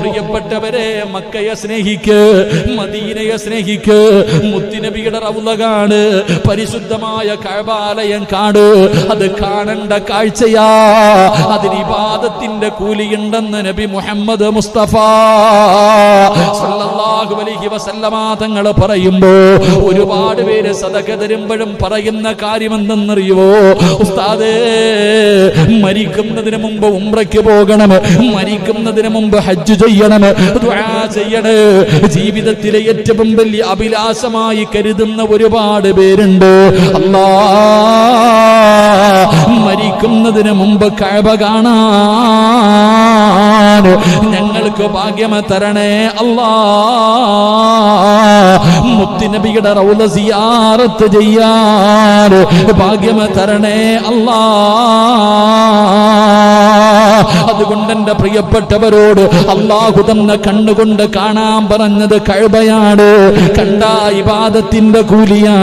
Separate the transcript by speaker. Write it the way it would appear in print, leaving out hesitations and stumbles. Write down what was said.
Speaker 1: പ്രിയപ്പെട്ടവരെ, മക്കയെ സ്നേഹിക്ക്, മദീനയെ സ്നേഹിക്ക്. മുത്തുനബിയുടെ റൗള കാണ്, പരിശുദ്ധമായ കഅബാലയം കാണ്. അത് കാണേണ്ട കാഴ്ചയാ. അതിന് ഇബാദത്തിന്റെ കൂലിയുണ്ടെന്ന് നബി മുഹമ്മദ് മുസ്തഫ സല്ലല്ലാഹു അലൈഹി വസല്ലമ തങ്ങൾ പറയുമ്പോ ഒരുപാട് പേര് സദഖ തരുമ്പോഴും പറയുന്ന കാര്യം എന്തെന്നറിയുവോ? ഉസ്താദേ, മരിക്കുന്നതിന് മുമ്പ് ഉംറയ്ക്ക് പോകണം, മരിക്കുന്നതിന് മുമ്പ് ഹജ്ജ് ചെയ്യണം, ദുആ ചെയ്യണം. ജീവിതത്തിലെ ഏറ്റവും വലിയ അഭിലാഷമായി കരുതുന്ന ഒരുപാട് പേരുണ്ട്. അല്ലാഹ്, മരിക്കുന്നതിന് മുമ്പ് കഅബ കാണാൻ ഞങ്ങൾക്ക് ഭാഗ്യം തരണേ അല്ലാഹ്. മുത്തുനബിയുടെ റൗള സിയാറത്ത് ചെയ്യാൻ ഭാഗ്യം തരണേ അല്ലാഹ്. അതുകൊണ്ട് എന്റെ പ്രിയപ്പെട്ടവരോട് അല്ലാഹു തന്ന കണ്ണുകൊണ്ട് കാണാൻ പറഞ്ഞത് കഅബയാണ്. കണ്ട ഇബാദത്തിന്റെ കൂലിയാണ്.